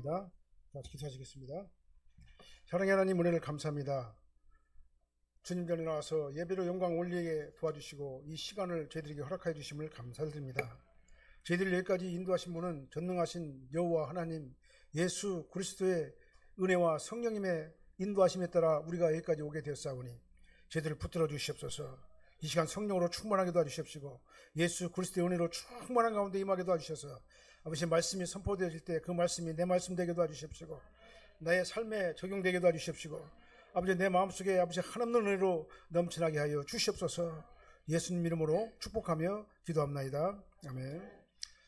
감사합니다. 자, 기도하시겠습니다. 사랑의 하나님, 은혜를 감사합니다. 주님 전에 나와서 예배로 영광 올리게 도와주시고 이 시간을 저희들에게 허락하여 주심을 감사드립니다. 저희들을 여기까지 인도하신 분은 전능하신 여호와 하나님 예수 그리스도의 은혜와 성령님의 인도하심에 따라 우리가 여기까지 오게 되었사오니 저희들을 붙들어 주시옵소서. 이 시간 성령으로 충만하게 도와주시옵시고 예수 그리스도의 은혜로 충만한 가운데 임하게 도와주셔서 아버지 말씀이 선포되어질 때 그 말씀이 내 말씀 되게 도와주시옵시고 나의 삶에 적용되게 도와주시옵시고 아버지 내 마음속에 아버지 한없는 은혜로 넘쳐나게 하여 주시옵소서. 예수님 이름으로 축복하며 기도합나이다. 아멘.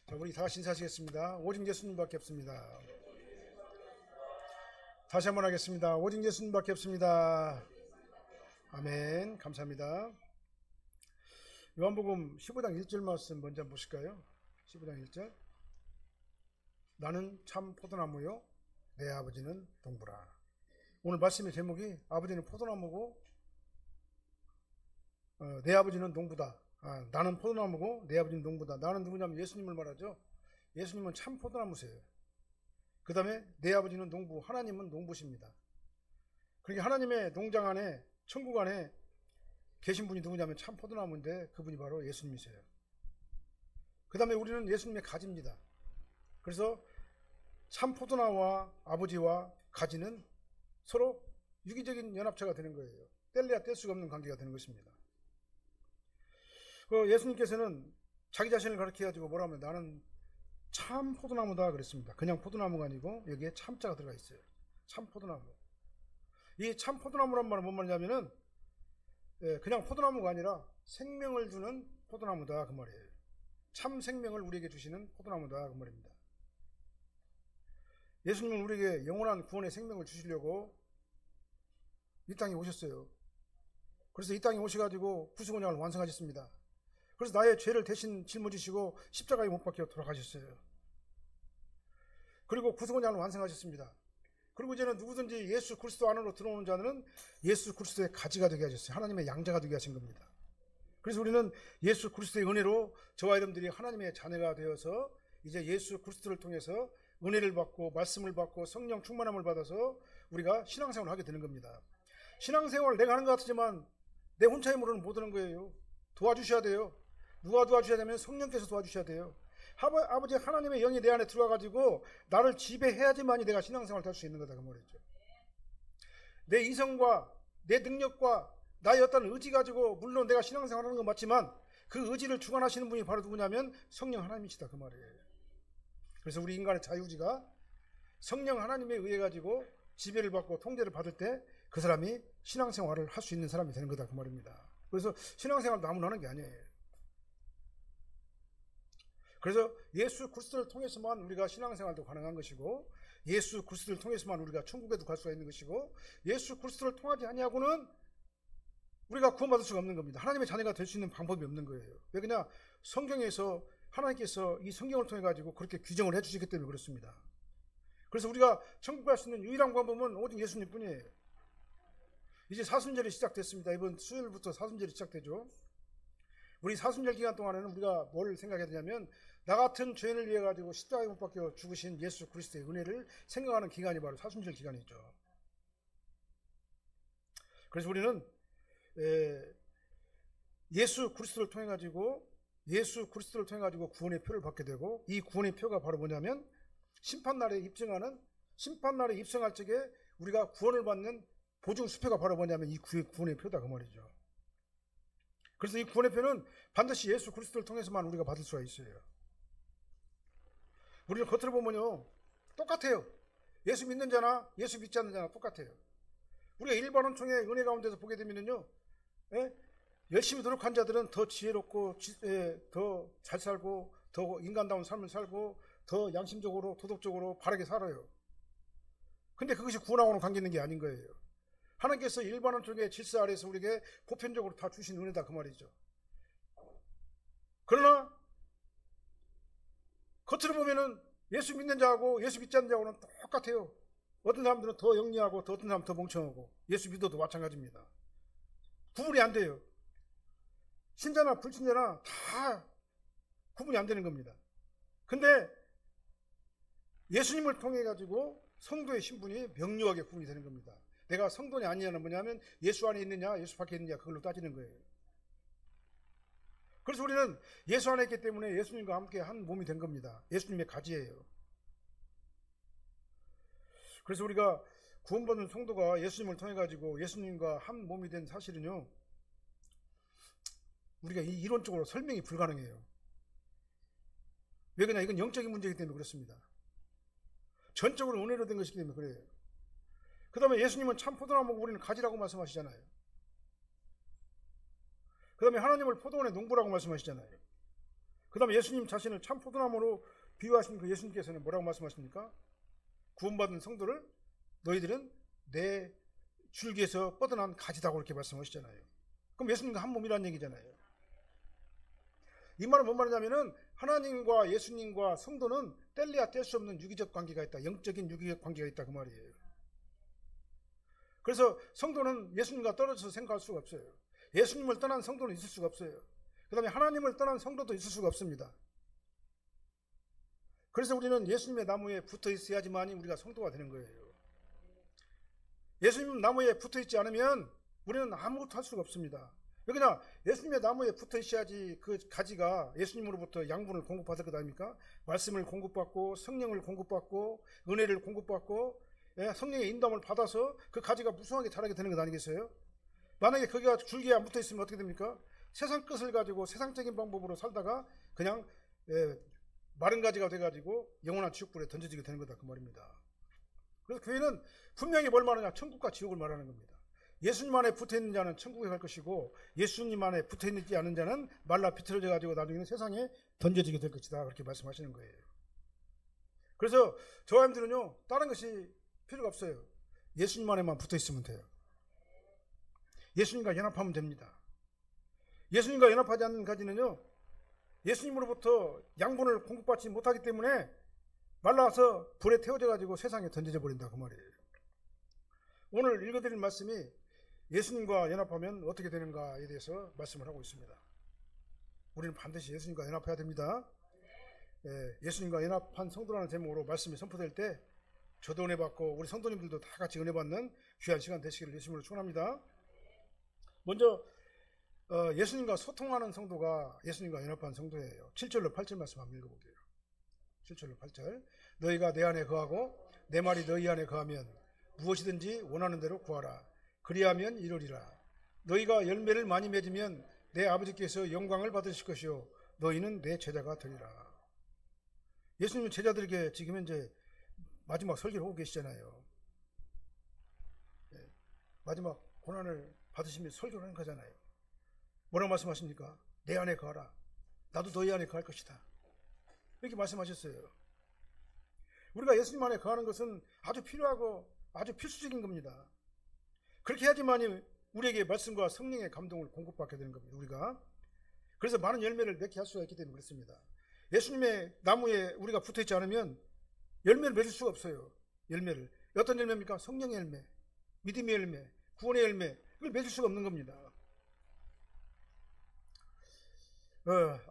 자, 우리 다 같이 인사하시겠습니다. 오직 예수님밖에 없습니다. 다시 한번 하겠습니다. 오직 예수님밖에 없습니다. 아멘. 감사합니다. 요한복음 15장 1절 말씀 먼저 한번 보실까요? 15장 1절. 나는 참 포도나무요 내 아버지는 동부라. 오늘 말씀의 제목이 아버지는 포도나무고 내 아버지는 농부다. 나는 포도나무고 내 아버지는 농부다. 나는 누구냐면 예수님을 말하죠. 예수님은 참 포도나무세요. 그 다음에 내 아버지는 농부, 하나님은 농부십니다. 그러니까 하나님의 농장 안에, 천국 안에 계신 분이 누구냐면 참 포도나무인데 그분이 바로 예수님이세요. 그 다음에 우리는 예수님의 가지입니다. 그래서 참 포도나무와 아버지와 가지는 서로 유기적인 연합체가 되는 거예요. 뗄래야 뗄 수가 없는 관계가 되는 것입니다. 예수님께서는 자기 자신을 가리켜가지고 뭐라 하면 나는 참 포도나무다 그랬습니다. 그냥 포도나무가 아니고 여기에 참자가 들어가 있어요. 참 포도나무. 이 참 포도나무란 말은 뭔 말이냐면은 그냥 포도나무가 아니라 생명을 주는 포도나무다 그 말이에요. 참 생명을 우리에게 주시는 포도나무다 그 말입니다. 예수님은 우리에게 영원한 구원의 생명을 주시려고 이 땅에 오셨어요. 그래서 이 땅에 오셔가지고 구속언약을 완성하셨습니다. 그래서 나의 죄를 대신 짊어지시고 십자가에 못 박혀 돌아가셨어요. 그리고 구속언약을 완성하셨습니다. 그리고 이제는 누구든지 예수 그리스도 안으로 들어오는 자는 예수 그리스도의 가지가 되게 하셨어요. 하나님의 양자가 되게 하신 겁니다. 그래서 우리는 예수 그리스도의 은혜로 저와 여러분들이 하나님의 자녀가 되어서 이제 예수 그리스도를 통해서 은혜를 받고 말씀을 받고 성령 충만함을 받아서 우리가 신앙생활을 하게 되는 겁니다. 신앙생활 내가 하는 것 같지만 내 혼자의 힘으로는 못 하는 거예요. 도와주셔야 돼요. 누가 도와주셔야 되면 성령께서 도와주셔야 돼요. 아버지 하나님의 영이 내 안에 들어와가지고 나를 지배해야지만이 내가 신앙생활을 할 수 있는 거다 그 말이죠. 내 이성과 내 능력과 나의 어떤 의지 가지고 물론 내가 신앙생활을 하는 건 맞지만 그 의지를 주관하시는 분이 바로 누구냐면 성령 하나님이시다 그 말이에요. 그래서 우리 인간의 자유의지가 성령 하나님에 의해 가지고 지배를 받고 통제를 받을 때 그 사람이 신앙생활을 할 수 있는 사람이 되는 거다 그 말입니다. 그래서 신앙생활도 아무나 하는 게 아니에요. 그래서 예수 그리스도를 통해서만 우리가 신앙생활도 가능한 것이고 예수 그리스도를 통해서만 우리가 천국에도 갈 수가 있는 것이고 예수 그리스도를 통하지 아니하고는 우리가 구원받을 수가 없는 겁니다. 하나님의 자녀가 될 수 있는 방법이 없는 거예요. 왜 그냥 성경에서 하나님께서 이 성경을 통해 가지고 그렇게 규정을 해주시기 때문에 그렇습니다. 그래서 우리가 천국 갈 수 있는 유일한 방법은 오직 예수님 뿐이에요. 이제 사순절이 시작됐습니다. 이번 수요일부터 사순절이 시작되죠. 우리 사순절 기간 동안에는 우리가 뭘 생각해야 되냐면 나 같은 죄인을 위해 가지고 십자가에 못 박혀 죽으신 예수 그리스도의 은혜를 생각하는 기간이 바로 사순절 기간이죠. 그래서 우리는 예수 그리스도를 통해 가지고 구원의 표를 받게 되고 이 구원의 표가 바로 뭐냐면 심판날에 입성할 적에 우리가 구원을 받는 보증 수표가 바로 뭐냐면 이 구원의 표다 그 말이죠. 그래서 이 구원의 표는 반드시 예수 그리스도를 통해서만 우리가 받을 수가 있어요. 우리는 겉으로 보면요 똑같아요. 예수 믿는 자나 예수 믿지 않는 자나 똑같아요. 우리가 일반원총의 은혜 가운데서 보게 되면요 열심히 노력한 자들은 더 지혜롭고 더 잘 살고 더 인간다운 삶을 살고 더 양심적으로 도덕적으로 바르게 살아요. 근데 그것이 구원하고는 관계 있는 게 아닌 거예요. 하나님께서 일반원총의 질서 아래에서 우리에게 보편적으로 다 주신 은혜다 그 말이죠. 그러나 겉으로 보면은 예수 믿는 자하고 예수 믿지 않는 자하고는 똑같아요. 어떤 사람들은 더 영리하고 어떤 사람은 더 멍청하고 예수 믿어도 마찬가지입니다. 구분이 안 돼요. 신자나 불신자나 다 구분이 안 되는 겁니다. 근데 예수님을 통해 가지고 성도의 신분이 명료하게 구분이 되는 겁니다. 내가 성도냐 아니냐는 뭐냐면 예수 안에 있느냐 예수 밖에 있느냐 그걸로 따지는 거예요. 그래서 우리는 예수 안에 있기 때문에 예수님과 함께 한 몸이 된 겁니다. 예수님의 가지예요. 그래서 우리가 구원받은 성도가 예수님을 통해 가지고 예수님과 한 몸이 된 사실은요, 우리가 이론적으로 설명이 불가능해요. 왜 그러냐? 이건 영적인 문제이기 때문에 그렇습니다. 전적으로 은혜로 된 것이기 때문에 그래요. 그 다음에 예수님은 참 포도나무고 우리는 가지라고 말씀하시잖아요. 그 다음에 하나님을 포도원의 농부라고 말씀하시잖아요. 그 다음에 예수님 자신을 참 포도나무로 비유하신 그 예수님께서는 뭐라고 말씀하십니까? 구원받은 성도를 너희들은 내 줄기에서 뻗어난 가지다고 이렇게 말씀하시잖아요. 그럼 예수님과 한 몸이라는 얘기잖아요. 이 말은 뭔 말이냐면은 하나님과 예수님과 성도는 뗄래야 뗄 수 없는 유기적 관계가 있다. 영적인 유기적 관계가 있다 그 말이에요. 그래서 성도는 예수님과 떨어져서 생각할 수가 없어요. 예수님을 떠난 성도는 있을 수가 없어요. 그 다음에 하나님을 떠난 성도도 있을 수가 없습니다. 그래서 우리는 예수님의 나무에 붙어 있어야지만이 우리가 성도가 되는 거예요. 예수님 나무에 붙어 있지 않으면 우리는 아무것도 할 수가 없습니다. 왜냐? 예수님의 나무에 붙어 있어야지 그 가지가 예수님으로부터 양분을 공급받을 것 아닙니까? 말씀을 공급받고 성령을 공급받고 은혜를 공급받고 성령의 인도함을 받아서 그 가지가 무성하게 자라게 되는 것 아니겠어요? 만약에 거기가 줄기에 안 붙어 있으면 어떻게 됩니까? 세상 끝을 가지고 세상적인 방법으로 살다가 그냥 마른 가지가 돼가지고 영원한 지옥불에 던져지게 되는 거다 그 말입니다. 그래서 교회는 분명히 뭘 말하냐? 천국과 지옥을 말하는 겁니다. 예수님 안에 붙어있는 자는 천국에 갈 것이고 예수님 안에 붙어있지 않은 자는 말라 비틀어져 가지고 나중에는 세상에 던져지게 될 것이다 그렇게 말씀하시는 거예요. 그래서 저와 여러분들은요 다른 것이 필요가 없어요. 예수님 안에만 붙어있으면 돼요. 예수님과 연합하면 됩니다. 예수님과 연합하지 않는 가지는요 예수님으로부터 양분을 공급받지 못하기 때문에 말라서 불에 태워져 가지고 세상에 던져져 버린다 그 말이에요. 오늘 읽어드릴 말씀이 예수님과 연합하면 어떻게 되는가에 대해서 말씀을 하고 있습니다. 우리는 반드시 예수님과 연합해야 됩니다. 예수님과 연합한 성도라는 제목으로 말씀이 선포될 때 저도 은혜 받고 우리 성도님들도 다 같이 은혜 받는 귀한 시간 되시기를 예수님으로 축원합니다. 먼저 예수님과 소통하는 성도가 예수님과 연합한 성도예요. 7절로 8절 말씀 한번 읽어볼게요. 7절로 8절. 너희가 내 안에 거하고 내 말이 너희 안에 거하면 무엇이든지 원하는 대로 구하라. 그리하면 이루리라. 너희가 열매를 많이 맺으면 내 아버지께서 영광을 받으실 것이요 너희는 내 제자가 되리라. 예수님은 제자들에게 지금 현재 마지막 설교를 하고 계시잖아요. 마지막 고난을 받으시며 설교를 하는 거잖아요. 뭐라고 말씀하십니까? 내 안에 거하라. 나도 너희 안에 거할 것이다. 이렇게 말씀하셨어요. 우리가 예수님 안에 거하는 것은 아주 필요하고 아주 필수적인 겁니다. 그렇게 해야지만이 우리에게 말씀과 성령의 감동을 공급받게 되는 겁니다. 우리가 그래서 많은 열매를 맺게 할 수가 있기 때문에 그렇습니다. 예수님의 나무에 우리가 붙어있지 않으면 열매를 맺을 수가 없어요. 열매를. 어떤 열매입니까? 성령의 열매, 믿음의 열매, 구원의 열매. 이걸 맺을 수가 없는 겁니다.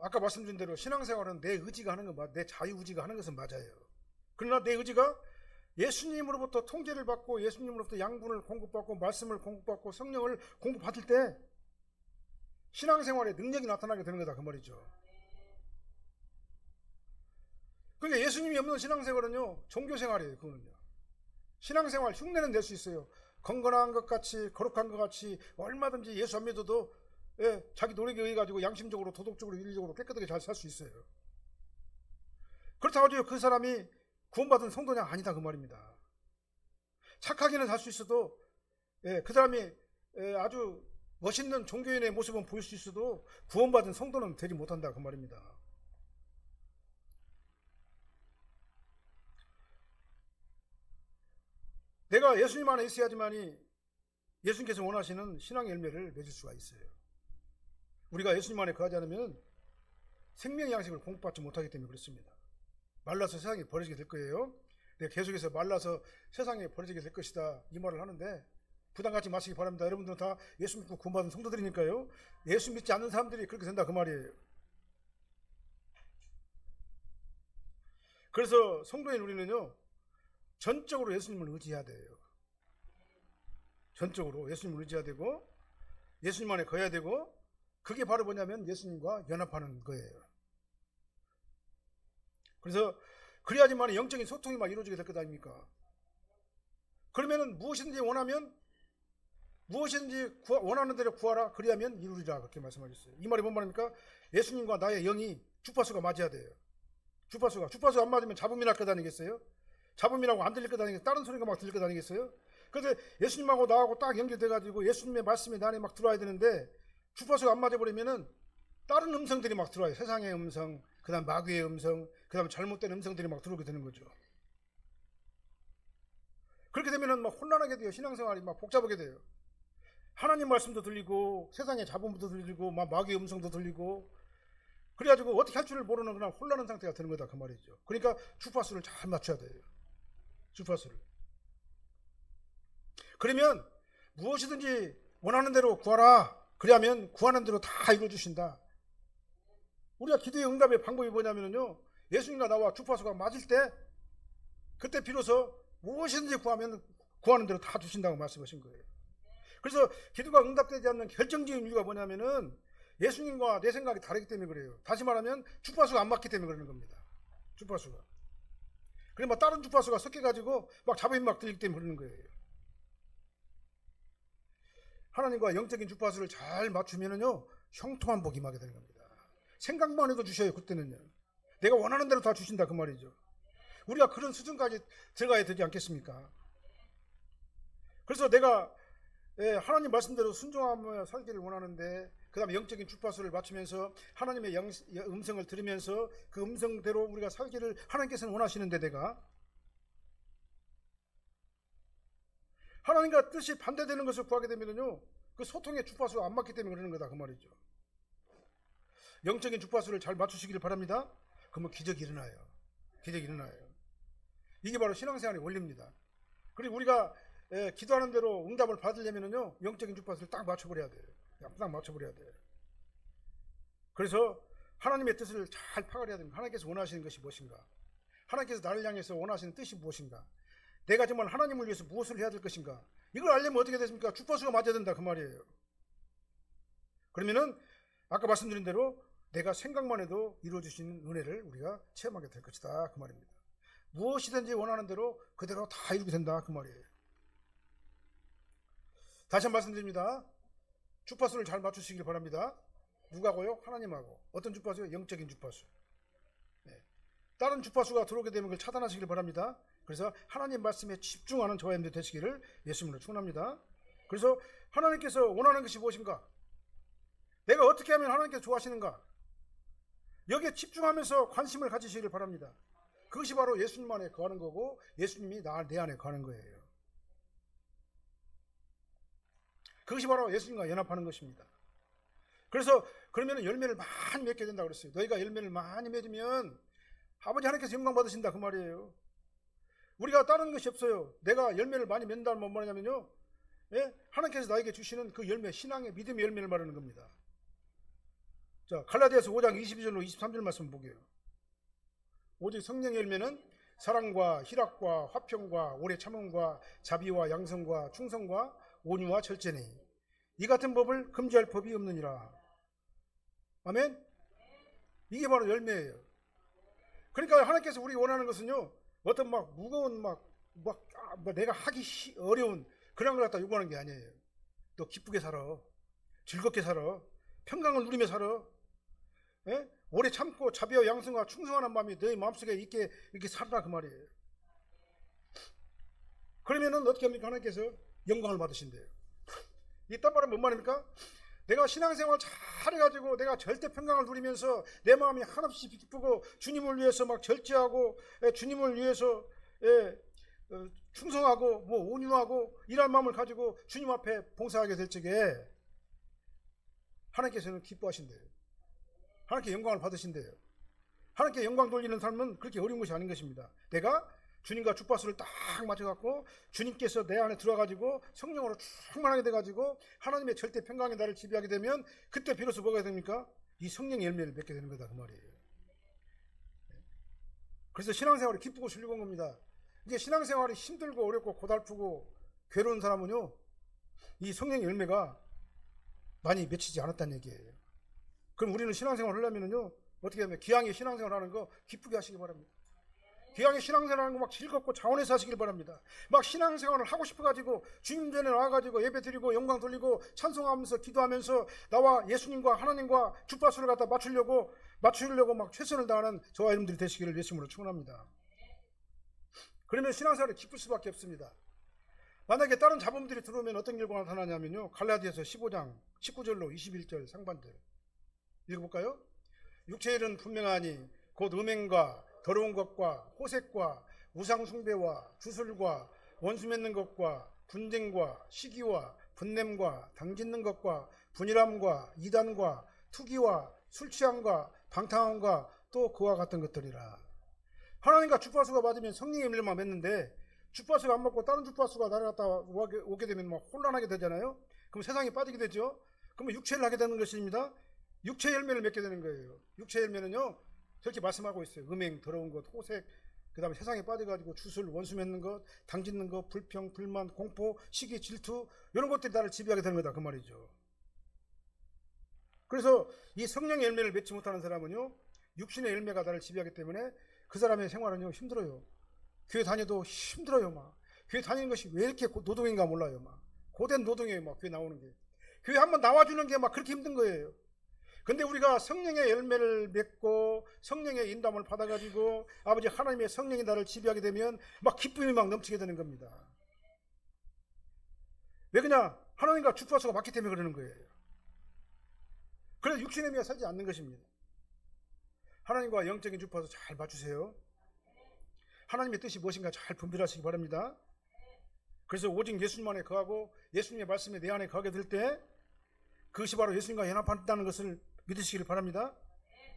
아까 말씀드린 대로 신앙생활은 내 의지가 하는 거, 내 자유의지가 하는 것은 맞아요. 그러나 내 의지가 예수님으로부터 통제를 받고 예수님으로부터 양분을 공급받고 말씀을 공급받고 성령을 공급받을 때 신앙생활에 능력이 나타나게 되는 거다 그 말이죠. 그러니까 예수님이 없는 신앙생활은요 종교생활이에요. 그거는요. 신앙생활 흉내는 낼 수 있어요. 건건한 것 같이 거룩한 것 같이 얼마든지 예수 안 믿어도 자기 노력에 의해 가지고 양심적으로 도덕적으로 윤리적으로 깨끗하게 잘 살 수 있어요. 그렇다고 해도 그 사람이 구원받은 성도냐? 아니다 그 말입니다. 착하게는 살 수 있어도 그 사람이 아주 멋있는 종교인의 모습은 보일 수 있어도 구원받은 성도는 되지 못한다 그 말입니다. 내가 예수님 안에 있어야지만이 예수님께서 원하시는 신앙의 열매를 맺을 수가 있어요. 우리가 예수님 안에 거하지 않으면 생명의 양식을 공급받지 못하기 때문에 그렇습니다. 말라서 세상에 버려지게 될 거예요. 내가 계속해서 말라서 세상에 버려지게 될 것이다 이 말을 하는데 부담 갖지 마시기 바랍니다. 여러분들은 다 예수 믿고 구원받은 성도들이니까요. 예수 믿지 않는 사람들이 그렇게 된다 그 말이에요. 그래서 성도인 우리는요, 전적으로 예수님을 의지해야 돼요. 전적으로 예수님을 의지해야 되고, 예수님 안에 거해야 되고, 그게 바로 뭐냐면 예수님과 연합하는 거예요. 그래서 그래야지만 영적인 소통이 막 이루어지게 될 것 아닙니까? 그러면은 무엇이든지 원하면 무엇이든지 원하는 대로 구하라 그리하면 이루리라 그렇게 말씀하셨어요. 이 말이 뭔 말입니까? 예수님과 나의 영이 주파수가 맞아야 돼요. 주파수가 안 맞으면 잡음이 날 것 아니겠어요? 잡음이라고 안 들릴 것 아니겠어요? 다른 소리가 막 들릴 것 아니겠어요? 그런데 예수님하고 나하고 딱 연결돼가지고 예수님의 말씀이 내 안에 막 들어와야 되는데 주파수가 안 맞아버리면은 다른 음성들이 막 들어와요. 세상의 음성, 그 다음 마귀의 음성, 그 다음 잘못된 음성들이 막 들어오게 되는 거죠. 그렇게 되면은 막 혼란하게 돼요. 신앙생활이 막 복잡하게 돼요. 하나님 말씀도 들리고 세상의 잡음도 들리고 막 마귀의 음성도 들리고 그래가지고 어떻게 할 줄을 모르는 그냥 혼란한 상태가 되는 거다 그 말이죠. 그러니까 주파수를 잘 맞춰야 돼요. 주파수를. 그러면 무엇이든지 원하는 대로 구하라. 그러면 구하는 대로 다 이루어주신다. 우리가 기도의 응답의 방법이 뭐냐면요, 예수님과 나와 주파수가 맞을 때 그때 비로소 무엇이든지 구하면 구하는 대로 다 주신다고 말씀하신 거예요. 그래서 기도가 응답되지 않는 결정적인 이유가 뭐냐면은 예수님과 내 생각이 다르기 때문에 그래요. 다시 말하면 주파수가 안 맞기 때문에 그러는 겁니다. 주파수가. 그래 막 다른 주파수가 섞여가지고 막 잡음이 막 들리기 때문에 그러는 거예요. 하나님과 영적인 주파수를 잘 맞추면은요, 형통한 복이 임하게 되는 겁니다. 생각만 해도 주셔요. 그때는요. 내가 원하는 대로 다 주신다 그 말이죠. 우리가 그런 수준까지 들어가야 되지 않겠습니까? 그래서 내가 하나님 말씀대로 순종하며 살기를 원하는데 그 다음에 영적인 주파수를 맞추면서 하나님의 음성을 들으면서 그 음성대로 우리가 살기를 하나님께서는 원하시는데 내가 하나님과 뜻이 반대되는 것을 구하게 되면요, 그 소통의 주파수가 안 맞기 때문에 그러는 거다 그 말이죠. 영적인 주파수를 잘 맞추시길 바랍니다. 그러면 기적이 일어나요. 기적이 일어나요. 이게 바로 신앙생활의 원리입니다. 그리고 우리가 기도하는 대로 응답을 받으려면요, 영적인 주파수를 딱 맞춰버려야 돼요. 딱 맞춰버려야 돼요. 그래서 하나님의 뜻을 잘 파악해야 됩니다. 하나님께서 원하시는 것이 무엇인가? 하나님께서 나를 향해서 원하시는 뜻이 무엇인가? 내가 정말 하나님을 위해서 무엇을 해야 될 것인가? 이걸 알려면 어떻게 됐습니까? 주파수가 맞아야 된다 그 말이에요. 그러면은 아까 말씀드린 대로 내가 생각만 해도 이루어주시는 은혜를 우리가 체험하게 될 것이다 그 말입니다. 무엇이든지 원하는 대로 그대로 다 이루게 된다 그 말이에요. 다시 한 번 말씀드립니다. 주파수를 잘 맞추시길 바랍니다. 누가고요? 하나님하고. 어떤 주파수요? 영적인 주파수. 다른 주파수가 들어오게 되면 그걸 차단하시길 바랍니다. 그래서 하나님 말씀에 집중하는 저와 여러분들 되시기를 예수님으로 축원합니다. 그래서 하나님께서 원하는 것이 무엇인가? 내가 어떻게 하면 하나님께서 좋아하시는가? 여기에 집중하면서 관심을 가지시길 바랍니다. 그것이 바로 예수님 안에 거하는 거고 예수님이 내 안에 거하는 거예요. 그것이 바로 예수님과 연합하는 것입니다. 그래서 그러면 열매를 많이 맺게 된다고 그랬어요. 너희가 열매를 많이 맺으면 아버지 하나님께서 영광 받으신다 그 말이에요. 우리가 다른 것이 없어요. 내가 열매를 많이 맺는다는 건 뭐냐면요, 하나님께서 나에게 주시는 그 열매, 신앙의 믿음의 열매를 말하는 겁니다. 자, 갈라디아서 5장 22절로 23절 말씀 보게요. 오직 성령의 열매는 사랑과 희락과 화평과 오래 참음과 자비와 양성과 충성과 온유와 절제니 이 같은 법을 금지할 법이 없느니라. 아멘. 이게 바로 열매예요. 그러니까 하나님께서 우리가 원하는 것은요, 어떤 막 무거운 내가 하기 어려운 그런 걸 갖다 요구하는 게 아니에요. 너 기쁘게 살아, 즐겁게 살아, 평강을 누리며 살아, 오래 참고 자비와 양성과 충성하는 마음이 너희 마음속에 있게 이렇게 살아라 그 말이에요. 그러면은 어떻게 합니까? 하나님께서 영광을 받으신대요. 이딴 말은 뭔 말입니까? 내가 신앙생활 잘해가지고 내가 절대 평강을 누리면서 내 마음이 한없이 기쁘고 주님을 위해서 막 절제하고 주님을 위해서 충성하고 뭐 온유하고 이런 마음을 가지고 주님 앞에 봉사하게 될 적에 하나님께서는 기뻐하신대요. 하나님께 영광을 받으신대요. 하나님께 영광 돌리는 삶은 그렇게 어려운 것이 아닌 것입니다. 내가 주님과 주파수를 딱 맞춰갖고 주님께서 내 안에 들어가지고 성령으로 충만하게 돼가지고 하나님의 절대 평강이 나를 지배하게 되면 그때 비로소 뭐가 됩니까? 이 성령의 열매를 맺게 되는 거다 그 말이에요. 그래서 신앙생활이 기쁘고 즐거운 겁니다. 이게 신앙생활이 힘들고 어렵고 고달프고 괴로운 사람은요, 이 성령의 열매가 많이 맺히지 않았다는 얘기예요. 그럼 우리는 신앙생활을 하려면요, 어떻게 하면 기왕에 신앙생활 하는 거 기쁘게 하시기 바랍니다. 기왕에 신앙생활 하는 거 막 즐겁고 자원해서 하시길 바랍니다. 막 신앙생활을 하고 싶어가지고 주님 전에 나와가지고 예배 드리고 영광 돌리고 찬송하면서 기도하면서 나와 예수님과 하나님과 주파수를 갖다 맞추려고 막 최선을 다하는 저와 여러분들이 되시기를 예수님으로 축원합니다. 그러면 신앙생활이 기쁠 수밖에 없습니다. 만약에 다른 잡음들이 들어오면 어떤 결과가 나타나냐면요, 갈라디아서 15장 19절로 21절 상반절 읽어볼까요? 육체의 일은 분명하니 곧 음행과 더러운 것과 호색과 우상숭배와 주술과 원수 맺는 것과 분쟁과 시기와 분냄과 당짓는 것과 분일함과 이단과 투기와 술취함과 방탕함과 또 그와 같은 것들이라. 하나님과 주파수가 맞으면 성령의 열매만 맺는데 주파수가 안 맞고 다른 주파수가 나를 갖다 오게 되면 막 혼란하게 되잖아요. 그럼 세상에 빠지게 되죠. 그러면 육체를 하게 되는 것입니다. 육체 열매를 맺게 되는 거예요. 육체 열매는요, 저렇게 말씀하고 있어요. 음행, 더러운 것, 호색, 그 다음에 세상에 빠져가지고 주술, 원수 맺는 것, 당짓는 것, 불평, 불만, 공포, 시기, 질투, 이런 것들이 나를 지배하게 되는 거다, 그 말이죠. 그래서 이 성령의 열매를 맺지 못하는 사람은요, 육신의 열매가 나를 지배하기 때문에 그 사람의 생활은요, 힘들어요. 교회 다녀도 힘들어요, 막. 교회 다니는 것이 왜 이렇게 노동인가 몰라요, 막. 고된 노동이에요, 막. 교회 나오는 게. 교회 한번 나와주는 게 막 그렇게 힘든 거예요. 근데 우리가 성령의 열매를 맺고 성령의 인도함을 받아가지고 아버지 하나님의 성령이 나를 지배하게 되면 막 기쁨이 막 넘치게 되는 겁니다. 왜 그냥 하나님과 주파수가 맞기 때문에 그러는 거예요. 그래서 육신의 의미가 살지 않는 것입니다. 하나님과 영적인 주파수 잘 맞추세요. 하나님의 뜻이 무엇인가 잘 분별하시기 바랍니다. 그래서 오직 예수님만에 거하고 예수님의 말씀에 내 안에 거하게 될 때 그것이 바로 예수님과 연합한다는 것을 믿으시길 바랍니다.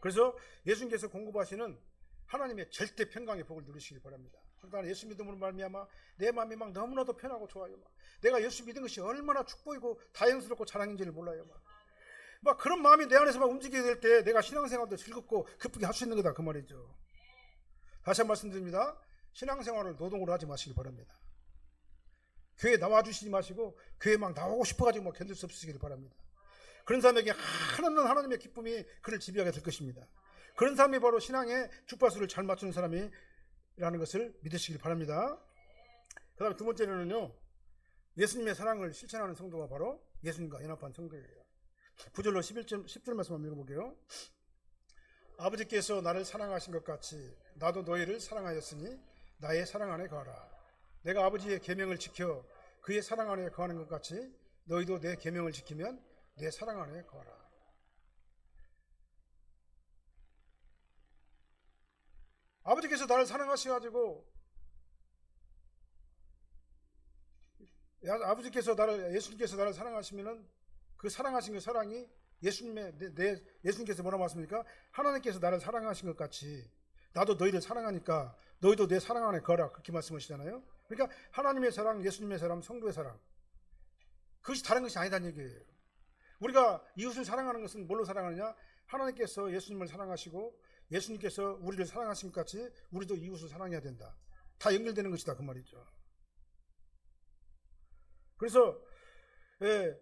그래서 예수님께서 공급하시는 하나님의 절대 평강의 복을 누리시길 바랍니다. 그러니까 예수 믿음으로 말미암아 내 마음이 막 너무나도 편하고 좋아요. 내가 예수 믿은 것이 얼마나 축복이고 다행스럽고 자랑인지를 몰라요. 막 그런 마음이 내 안에서 막 움직이게 될 때 내가 신앙생활도 즐겁고 기쁘게 할 수 있는 거다, 그 말이죠. 다시 한 번 말씀드립니다. 신앙생활을 노동으로 하지 마시기 바랍니다. 교회 나와주시지 마시고 교회 막 나오고 싶어가지고 막 견딜 수 없으시길 바랍니다. 그런 사람에게 하나님의 기쁨이 그를 지배하게 될 것입니다. 그런 사람이 바로 신앙의 주파수를 잘 맞추는 사람이라는 것을 믿으시길 바랍니다. 그 다음에 두 번째로는요, 예수님의 사랑을 실천하는 성도가 바로 예수님과 연합한 성도예요. 9절로 10절 말씀 한번 읽어볼게요. 아버지께서 나를 사랑하신 것 같이 나도 너희를 사랑하였으니 나의 사랑 안에 거하라. 내가 아버지의 계명을 지켜 그의 사랑 안에 거하는 것 같이 너희도 내 계명을 지키면 내 사랑 안에 거하라. 아버지께서 나를 사랑하셔가지고 예수님께서 나를 사랑하시면은 그 사랑하신 그 사랑이 예수님께서 뭐라고 말씀입니까? 하나님께서 나를 사랑하신 것 같이 나도 너희를 사랑하니까 너희도 내 사랑 안에 거하라, 그렇게 말씀하시잖아요. 그러니까 하나님의 사랑, 예수님의 사랑, 성도의 사랑, 그것이 다른 것이 아니다는 얘기예요. 우리가 이웃을 사랑하는 것은 뭘로 사랑하느냐? 하나님께서 예수님을 사랑하시고 예수님께서 우리를 사랑하신 것 같이 우리도 이웃을 사랑해야 된다. 다 연결되는 것이다, 그 말이죠. 그래서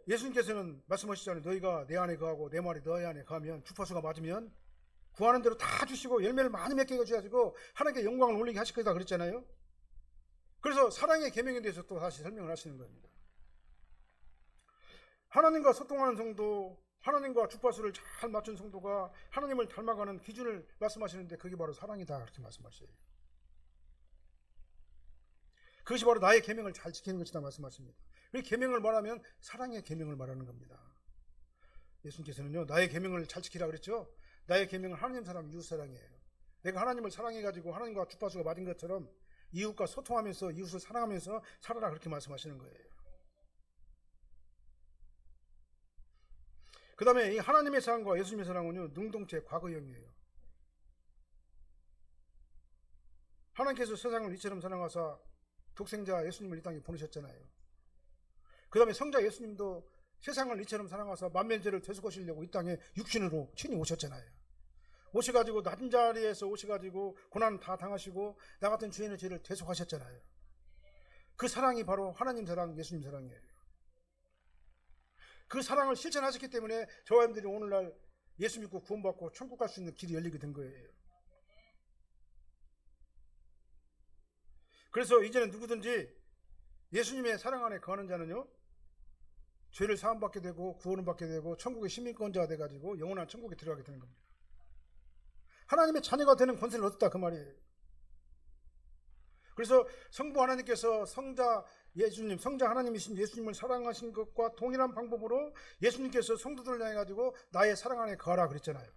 예수님께서는 말씀하시잖아요. 너희가 내 안에 거하고 내 말이 너희 안에 거하면, 주파수가 맞으면 구하는 대로 다 주시고 열매를 많이 맺게 해주셔가지고 하나님께 영광을 올리게 하실 거다 그랬잖아요. 그래서 사랑의 계명에 대해서 또 다시 설명을 하시는 겁니다. 하나님과 소통하는 성도, 하나님과 주파수를 잘 맞춘 성도가 하나님을 닮아가는 기준을 말씀하시는데 그게 바로 사랑이다, 그렇게 말씀하셔요. 그것이 바로 나의 계명을 잘 지키는 것이다 말씀하십니다. 이 계명을 말하면 사랑의 계명을 말하는 겁니다. 예수님께서는요, 나의 계명을 잘 지키라 그랬죠. 나의 계명은 하나님 사랑, 이웃 사랑이에요. 내가 하나님을 사랑해가지고 하나님과 주파수가 맞은 것처럼 이웃과 소통하면서 이웃을 사랑하면서 살아라, 그렇게 말씀하시는 거예요. 그 다음에 이 하나님의 사랑과 예수님의 사랑은요, 능동체 과거형이에요. 하나님께서 세상을 이처럼 사랑하사 독생자 예수님을 이 땅에 보내셨잖아요. 그 다음에 성자 예수님도 세상을 이처럼 사랑하사 만면죄를 되수고시려고 이 땅에 육신으로 친히 오셨잖아요. 오셔가지고 낮은 자리에서 오셔가지고 고난 다 당하시고 나 같은 죄인의 죄를 대속하셨잖아요. 그 사랑이 바로 하나님 사랑, 예수님 사랑이에요. 그 사랑을 실천하셨기 때문에 저와 여러분들이 오늘날 예수 믿고 구원받고 천국 갈 수 있는 길이 열리게 된 거예요. 그래서 이제는 누구든지 예수님의 사랑 안에 거하는 자는요, 죄를 사함받게 되고 구원을 받게 되고 천국의 시민권자가 돼가지고 영원한 천국에 들어가게 되는 겁니다. 하나님의 자녀가 되는 권세를 얻었다 그 말이에요. 그래서 성부 하나님께서 성자 예수님, 성자 하나님이신 예수님을 사랑하신 것과 동일한 방법으로 예수님께서 성도들을 향해 가지고 나의 사랑 안에 거하라 그랬잖아요.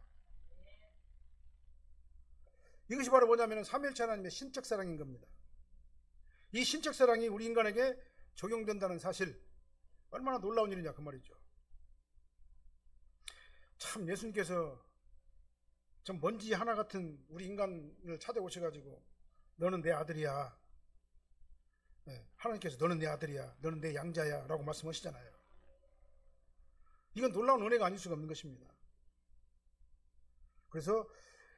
이것이 바로 뭐냐면 삼위일체 하나님의 신적 사랑인 겁니다. 이 신적 사랑이 우리 인간에게 적용된다는 사실, 얼마나 놀라운 일이냐 그 말이죠. 참 예수님께서 좀 먼지 하나 같은 우리 인간을 찾아오셔가지고 너는 내 아들이야. 네, 하나님께서 너는 내 아들이야. 너는 내 양자야 라고 말씀하시잖아요. 이건 놀라운 은혜가 아닐 수가 없는 것입니다. 그래서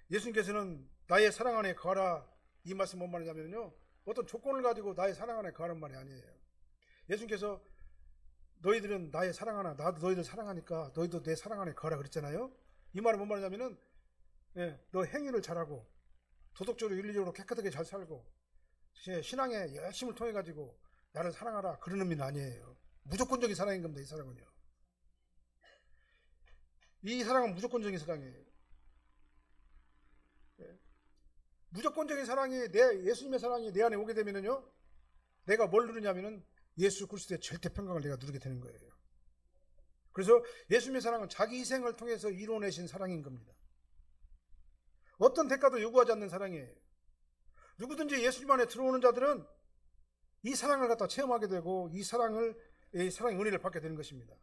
예수님께서는 나의 사랑 안에 거하라, 이 말씀 뭔 말이냐면요, 어떤 조건을 가지고 나의 사랑 안에 거하라는 말이 아니에요. 예수님께서 너희들은 나의 사랑 하나, 나도 너희들 사랑하니까 너희도 내 사랑 안에 거하라 그랬잖아요. 이 말은 뭔 말이냐면은, 너 행위를 잘하고 도덕적으로 윤리적으로 깨끗하게 잘 살고 신앙의 열심을 통해 가지고 나를 사랑하라 그런 의미는 아니에요. 무조건적인 사랑인 겁니다. 이 사랑은요. 이 사랑은 무조건적인 사랑이에요. 무조건적인 사랑이 예수님의 사랑이 내 안에 오게 되면은요, 내가 뭘 누르냐면은 예수 그리스도의 절대 평강을 내가 누리게 되는 거예요. 그래서 예수님의 사랑은 자기 희생을 통해서 이루어내신 사랑인 겁니다. 어떤 대가도 요구하지 않는 사랑이에요. 누구든지 예수님 안에 들어오는 자들은 이 사랑을 갖다 체험하게 되고 이 사랑의 은혜를 받게 되는 것입니다.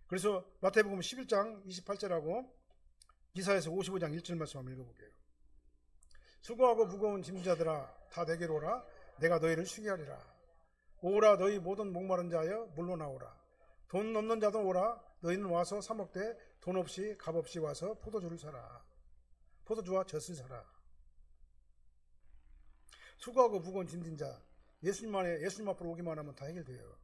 그래서 마태복음 11장 28절하고 이사야서 55장 1절 말씀 한번 읽어볼게요. 수고하고 무거운 짐 자들아 다 내게로 오라. 내가 너희를 쉬게 하리라. 오라 너희 모든 목마른 자여 물러나오라. 돈 없는 자도 오라. 너희는 와서 사 먹되 돈 없이 값 없이 와서 포도주를 사라. 포도주와 젖을 사라. 수고하고 무거운 짐진 자, 예수님 앞으로 오기만 하면 다 해결돼요.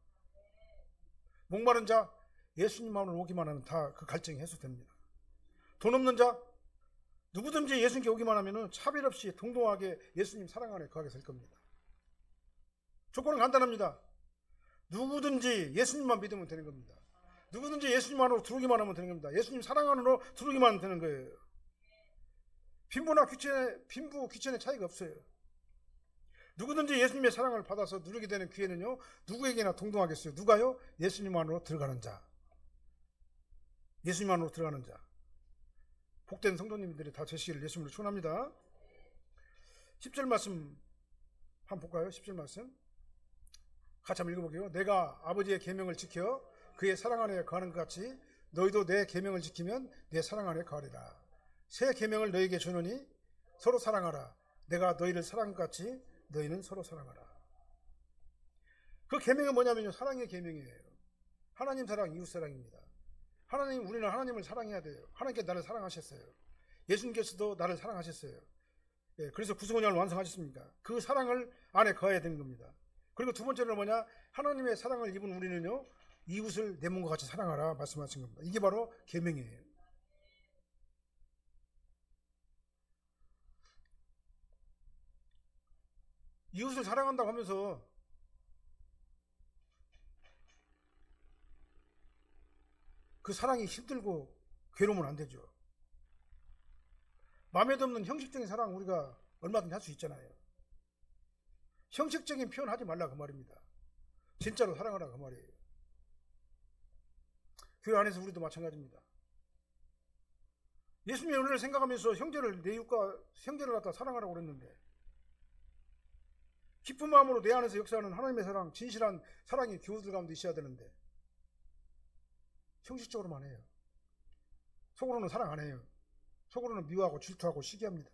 목마른 자, 예수님 앞으로 오기만 하면 다 그 갈증이 해소됩니다. 돈 없는 자, 누구든지 예수님께 오기만 하면 차별 없이 동등하게 예수님 사랑 안에 거하게 될 겁니다. 조건은 간단합니다. 누구든지 예수님만 믿으면 되는 겁니다. 누구든지 예수님 안으로 들어오기만 하면 되는 겁니다. 예수님 사랑 안으로 들어오기만 하면 되는 거예요. 빈부 귀천의 차이가 없어요. 누구든지 예수님의 사랑을 받아서 누리게 되는 기회는요, 누구에게나 동등하겠어요. 누가요? 예수님 안으로 들어가는 자. 예수님 안으로 들어가는 자. 복된 성도님들이 다 되시기를 예수님으로 축원합니다. 10절 말씀 한번 볼까요? 10절 말씀 같이 한번 읽어볼게요. 내가 아버지의 계명을 지켜 그의 사랑 안에 거하는 것 같이 너희도 내 계명을 지키면 내 사랑 안에 거하리라. 새 계명을 너희에게 주노니 서로 사랑하라. 내가 너희를 사랑한 것 같이 너희는 서로 사랑하라. 그 계명은 뭐냐면요, 사랑의 계명이에요. 하나님 사랑, 이웃 사랑입니다. 우리는 하나님을 사랑해야 돼요. 하나님께 나를 사랑하셨어요. 예수님께서도 나를 사랑하셨어요. 그래서 구속언약을 완성하셨습니까? 그 사랑을 안에 거해야 되는 겁니다. 그리고 두 번째는 뭐냐? 하나님의 사랑을 입은 우리는요, 이웃을 내 몸과 같이 사랑하라 말씀하신 겁니다. 이게 바로 계명이에요. 이웃을 사랑한다고 하면서 그 사랑이 힘들고 괴로우면 안 되죠. 마음에도 없는 형식적인 사랑 우리가 얼마든지 할 수 있잖아요. 형식적인 표현 하지 말라 그 말입니다. 진짜로 사랑하라 그 말이에요. 교회 안에서 우리도 마찬가지입니다. 예수님의 은혜를 생각하면서 내 이웃과 형제를 갖다 사랑하라고 그랬는데, 기쁜 마음으로 내 안에서 역사하는 하나님의 사랑, 진실한 사랑이 교우들 가운데 있어야 되는데 형식적으로만 해요. 속으로는 사랑 안 해요. 속으로는 미워하고 질투하고 시기합니다.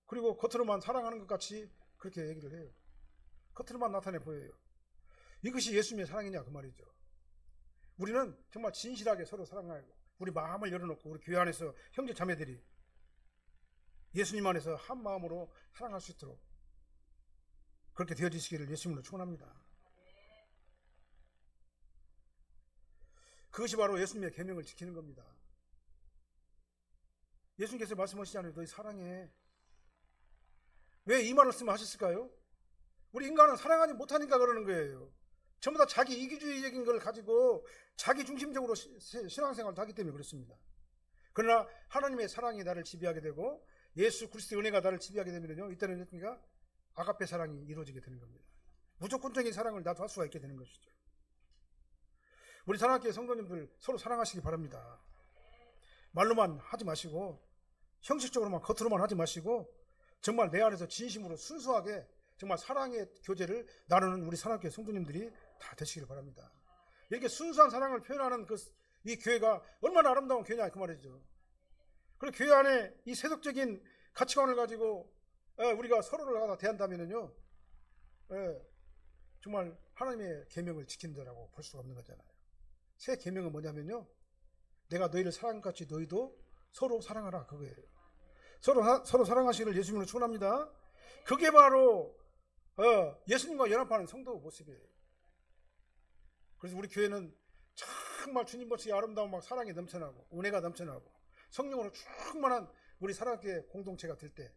그리고 겉으로만 사랑하는 것 같이 그렇게 얘기를 해요. 겉으로만 나타내 보여요. 이것이 예수님의 사랑이냐 그 말이죠. 우리는 정말 진실하게 서로 사랑하고 우리 마음을 열어놓고 우리 교회 안에서 형제 자매들이 예수님 안에서 한 마음으로 사랑할 수 있도록 그렇게 되어지시기를 예수님으로 축원합니다. 그것이 바로 예수님의 계명을 지키는 겁니다. 예수님께서 말씀하시잖아요. 너희 사랑해. 왜 이 말씀을 하셨을까요? 우리 인간은 사랑하지 못하니까 그러는 거예요. 전부 다 자기 이기주의적인 걸 가지고 자기 중심적으로 신앙생활을 하기 때문에 그렇습니다. 그러나 하나님의 사랑이 나를 지배하게 되고 예수 그리스도의 은혜가 나를 지배하게 되면요, 이때는 어떻습니까? 아가페 사랑이 이루어지게 되는 겁니다. 무조건적인 사랑을 나도 할 수가 있게 되는 것이죠. 우리 사랑학교의 성도님들 서로 사랑하시기 바랍니다. 말로만 하지 마시고 형식적으로만 겉으로만 하지 마시고 정말 내 안에서 진심으로 순수하게 정말 사랑의 교제를 나누는 우리 사랑학교의 성도님들이 다 되시길 바랍니다. 이렇게 순수한 사랑을 표현하는 이 교회가 얼마나 아름다운 교회냐 그 말이죠. 그리고 교회 안에 이 세속적인 가치관을 가지고 우리가 서로를 갖다 대한다면요, 정말 하나님의 계명을 지킨다라고 볼 수가 없는 거잖아요. 새 계명은 뭐냐면요, 내가 너희를 사랑같이 너희도 서로 사랑하라 그거예요. 서로 사랑하시기를 예수님으로 축원합니다. 그게 바로 예수님과 연합하는 성도 모습이에요. 그래서 우리 교회는 정말 주님 모습이 아름다운 막 사랑이 넘쳐나고 은혜가 넘쳐나고 성령으로 충만한 우리 사랑의 공동체가 될 때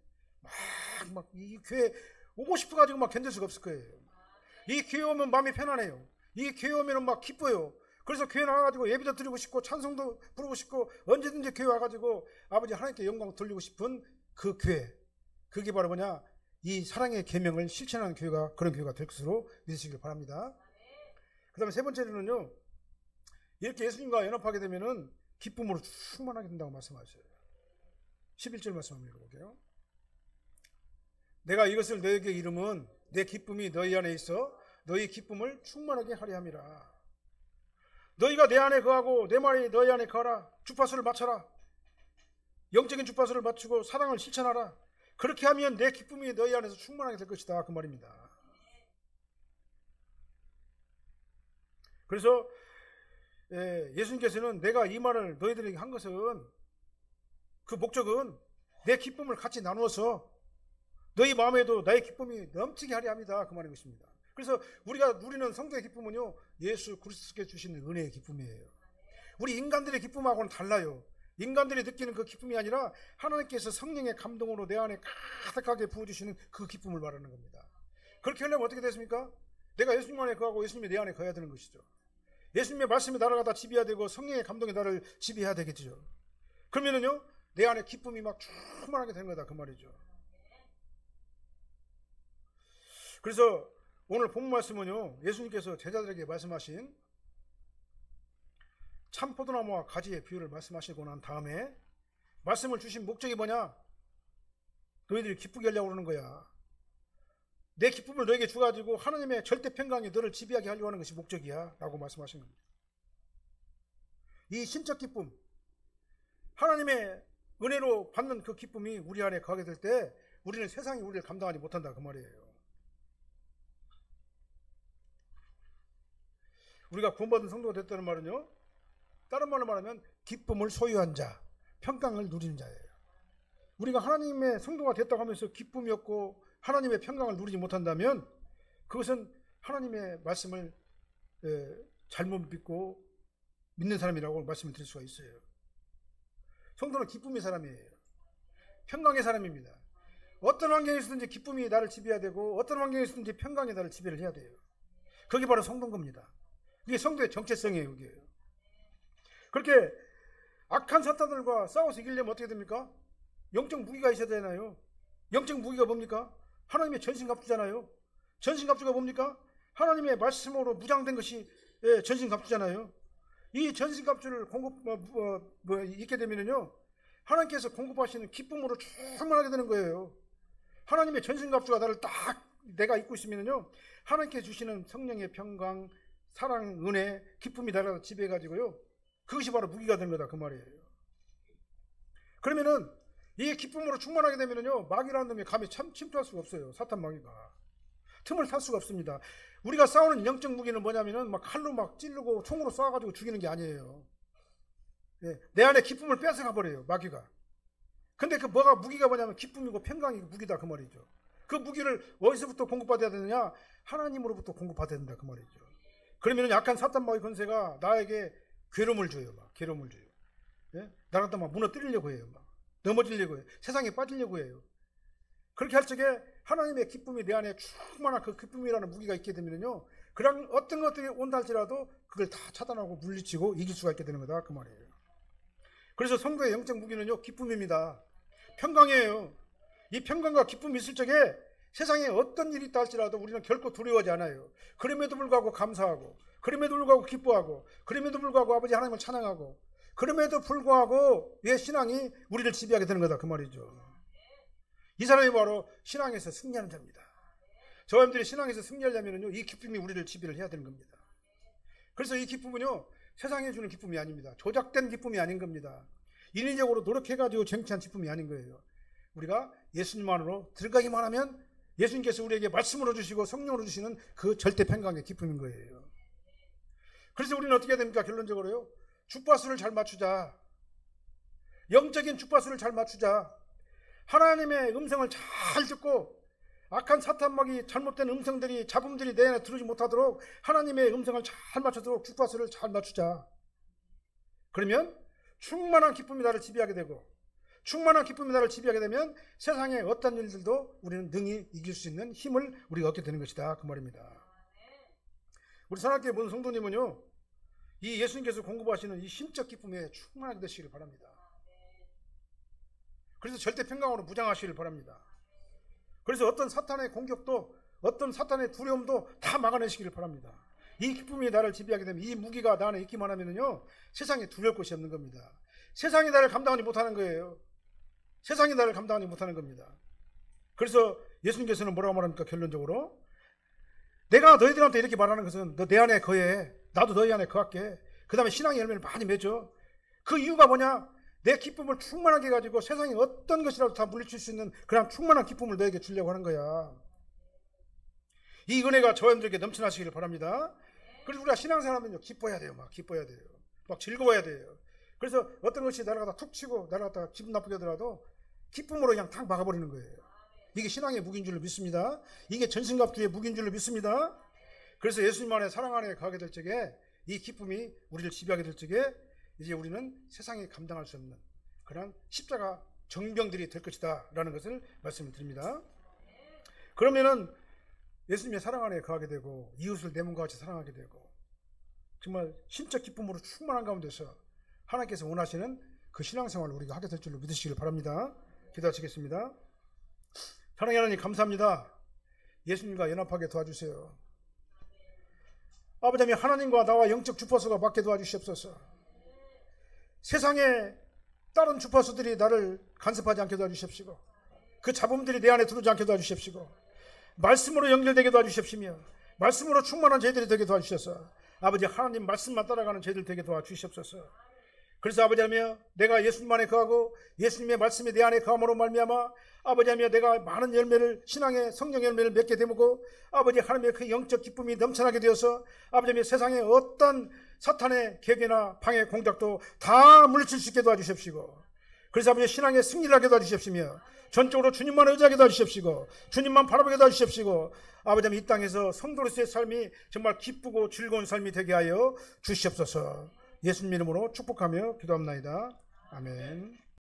막 이 교회 오고 싶어가지고 막 견딜 수가 없을 거예요. 이 교회 오면 마음이 편안해요. 이 교회 오면 막 기뻐요. 그래서 교회 나와가지고 예배도 드리고 싶고 찬송도 부르고 싶고 언제든지 교회 와가지고 아버지 하나님께 영광 돌리고 싶은 그 교회, 그게 바로 뭐냐, 이 사랑의 계명을 실천하는 교회가 그런 교회가 될 것으로 믿으시길 바랍니다. 그 다음에 세 번째로는요, 이렇게 예수님과 연합하게 되면은 기쁨으로 충만하게 된다고 말씀하셨어요. 11절 말씀 한번 읽어볼게요. 내가 이것을 너에게 이름은 내 기쁨이 너희 안에 있어 너희 기쁨을 충만하게 하려 함이라. 너희가 내 안에 거하고 내 말이 너희 안에 거하라. 주파수를 맞춰라. 영적인 주파수를 맞추고 사랑을 실천하라. 그렇게 하면 내 기쁨이 너희 안에서 충만하게 될 것이다 그 말입니다. 그래서 예수님께서는 내가 이 말을 너희들에게 한 것은, 그 목적은 내 기쁨을 같이 나누어서 너희 마음에도 나의 기쁨이 넘치게 하려 합니다 그 말인 것입니다. 그래서 우리가 누리는 성도의 기쁨은요, 예수 그리스도께 주시는 은혜의 기쁨이에요. 우리 인간들의 기쁨하고는 달라요. 인간들이 느끼는 그 기쁨이 아니라 하나님께서 성령의 감동으로 내 안에 가득하게 부어주시는 그 기쁨을 말하는 겁니다. 그렇게 하려면 어떻게 됐습니까? 내가 예수님 안에 거하고 예수님이 내 안에 거해야 되는 것이죠. 예수님의 말씀이 나를 갖다 지배해야 되고 성령의 감동이 나를 지배해야 되겠죠. 그러면은요, 내 안에 기쁨이 막 충만하게 되는 거다 그 말이죠. 그래서 오늘 본 말씀은요, 예수님께서 제자들에게 말씀하신 참포도나무와 가지의 비유를 말씀하시고 난 다음에 말씀을 주신 목적이 뭐냐? 너희들이 기쁘게 하려고 그러는 거야. 내 기쁨을 너에게 주가지고 하나님의 절대 평강이 너를 지배하게 하려고 하는 것이 목적이야 라고 말씀하신 겁니다. 이 신적 기쁨, 하나님의 은혜로 받는 그 기쁨이 우리 안에 거하게 될 때 우리는 세상이 우리를 감당하지 못한다 그 말이에요. 우리가 구원받은 성도가 됐다는 말은요, 다른 말로 말하면 기쁨을 소유한 자, 평강을 누리는 자예요. 우리가 하나님의 성도가 됐다고 하면서 기쁨이 없고 하나님의 평강을 누리지 못한다면 그것은 하나님의 말씀을 잘못 믿고 믿는 사람이라고 말씀을 드릴 수가 있어요. 성도는 기쁨의 사람이에요. 평강의 사람입니다. 어떤 환경에 있든지 기쁨이 나를 지배해야 되고 어떤 환경에 있든지 평강이 나를 지배를 해야 돼요. 그게 바로 성도인 겁니다. 이게 성도의 정체성이에요. 이게. 그렇게 악한 사탄들과 싸워서 이기려면 어떻게 됩니까? 영적 무기가 있어야 되나요? 영적 무기가 뭡니까? 하나님의 전신갑주잖아요. 전신갑주가 뭡니까? 하나님의 말씀으로 무장된 것이 전신갑주잖아요. 이 전신갑주를 입게 되면요, 하나님께서 공급하시는 기쁨으로 충만하게 되는 거예요. 하나님의 전신갑주가 나를 딱 내가 입고 있으면요, 하나님께 주시는 성령의 평강, 사랑, 은혜, 기쁨이 나를 지배해가지고요, 그것이 바로 무기가 된 거다 그 말이에요. 그러면은 이 기쁨으로 충만하게 되면요, 마귀라는 놈이 감히 침투할 수가 없어요. 사탄 마귀가 틈을 탈 수가 없습니다. 우리가 싸우는 영적 무기는 뭐냐면은 막 칼로 막 찌르고 총으로 쏴가지고 죽이는 게 아니에요. 내 안에 기쁨을 뺏어가 버려요, 마귀가. 근데 그 뭐가 무기가 뭐냐면 기쁨이고 평강이 무기다 그 말이죠. 그 무기를 어디서부터 공급받아야 되느냐? 하나님으로부터 공급받아야 된다 그 말이죠. 그러면 약한 사탄마귀 권세가 나에게 괴로움을 줘요. 막 괴로움을 줘요. 예? 나랑 또 막 무너뜨리려고 해요. 막 넘어지려고 해요. 세상에 빠지려고 해요. 그렇게 할 적에 하나님의 기쁨이 내 안에 충만한 그 기쁨이라는 무기가 있게 되면요, 그런 어떤 것들이 온다 할지라도 그걸 다 차단하고 물리치고 이길 수가 있게 되는 거다 그 말이에요. 그래서 성도의 영적 무기는요, 기쁨입니다. 평강이에요. 이 평강과 기쁨이 있을 적에 세상에 어떤 일이 있다 할지라도 우리는 결코 두려워하지 않아요. 그럼에도 불구하고 감사하고, 그럼에도 불구하고 기뻐하고, 그럼에도 불구하고 아버지 하나님을 찬양하고, 그럼에도 불구하고 내 신앙이 우리를 지배하게 되는 거다 그 말이죠. 이 사람이 바로 신앙에서 승리하는 자입니다. 저와 여러분들이 신앙에서 승리하려면요, 이 기쁨이 우리를 지배를 해야 되는 겁니다. 그래서 이 기쁨은요, 세상에 주는 기쁨이 아닙니다. 조작된 기쁨이 아닌 겁니다. 인위적으로 노력해가지고 쟁취한 기쁨이 아닌 거예요. 우리가 예수님 안으로 들어가기만 하면 예수님께서 우리에게 말씀으로 주시고 성령으로 주시는 그 절대 평강의 기쁨인 거예요. 그래서 우리는 어떻게 해야 됩니까? 결론적으로요, 주파수를 잘 맞추자. 영적인 주파수를 잘 맞추자. 하나님의 음성을 잘 듣고 악한 사탄마귀 잘못된 음성들이 잡음들이 내 안에 들어오지 못하도록 하나님의 음성을 잘 맞추도록 주파수를 잘 맞추자. 그러면 충만한 기쁨이 나를 지배하게 되고, 충만한 기쁨이 나를 지배하게 되면 세상의 어떤 일들도 우리는 능히 이길 수 있는 힘을 우리가 얻게 되는 것이다 그 말입니다. 우리 사랑교회 모든 성도님은요, 이 예수님께서 공급하시는 이 신적 기쁨에 충만하게 되시길 바랍니다. 그래서 절대 평강으로 무장하시길 바랍니다. 그래서 어떤 사탄의 공격도, 어떤 사탄의 두려움도 다 막아내시기를 바랍니다. 이 기쁨이 나를 지배하게 되면, 이 무기가 나 안에 있기만 하면요, 세상에 두려울 것이 없는 겁니다. 세상이 나를 감당하지 못하는 거예요. 세상이 나를 감당하지 못하는 겁니다. 그래서 예수님께서는 뭐라고 말합니까? 결론적으로 내가 너희들한테 이렇게 말하는 것은 너 내 안에 거해, 나도 너희 안에 거할게. 그 다음에 신앙의 열매를 많이 맺어. 그 이유가 뭐냐? 내 기쁨을 충만하게 가지고 세상에 어떤 것이라도 다 물리칠 수 있는 그런 충만한 기쁨을 너에게 주려고 하는 거야. 이 은혜가 저희들에게 넘쳐나시기를 바랍니다. 그래서 우리가 신앙생활하면요, 기뻐해야 돼요. 막 기뻐해야 돼요. 막 즐거워야 돼요. 그래서 어떤 것이 나를 갖다 툭 치고 나를 갖다 기분 나쁘게 하더라도 기쁨으로 그냥 탁 막아버리는 거예요. 이게 신앙의 무기인 줄로 믿습니다. 이게 전신갑주의 무기인 줄로 믿습니다. 그래서 예수님 안에 사랑 안에 가게 될 적에 이 기쁨이 우리를 지배하게 될 적에 이제 우리는 세상에 감당할 수 없는 그런 십자가 정병들이 될 것이다 라는 것을 말씀을 드립니다. 그러면은 예수님의 사랑 안에 거하게 되고 이웃을 내 몸과 같이 사랑하게 되고 정말 신적 기쁨으로 충만한 가운데서 하나님께서 원하시는 그 신앙생활을 우리가 하게 될 줄로 믿으시기를 바랍니다. 기도하시겠습니다. 사랑하는 하나님 감사합니다. 예수님과 연합하게 도와주세요. 아버지 하나님과 나와 영적 주파수가 맞게 도와주시옵소서. 세상에 다른 주파수들이 나를 간섭하지 않게 도와주십시고, 그 잡음들이 내 안에 들어오지 않게 도와주십시고, 말씀으로 연결되게 도와주십시며, 말씀으로 충만한 저희들이 되게 도와주셔서 아버지 하나님 말씀만 따라가는 저희들 되게 도와주시옵소서. 그래서 아버지하며 내가 예수님 안에 거하고 예수님의 말씀이 내 안에 거함으로 말미암아 아버지하며 내가 많은 열매를, 신앙의 성령 열매를 맺게 되고 아버지 하나님의 그 영적 기쁨이 넘쳐나게 되어서 아버지하며 세상에 어떤 사탄의 계계나 방해 공작도 다 물리칠 수 있게 도와주십시고, 그래서 아버지 신앙의 승리를 하게 도와주십시며 전적으로 주님만 의지하게 도와주십시고 주님만 바라보게 도와주십시고 아버지 이 땅에서 성도로서의 삶이 정말 기쁘고 즐거운 삶이 되게 하여 주시옵소서. 예수님 이름으로 축복하며 기도합나이다. 아멘.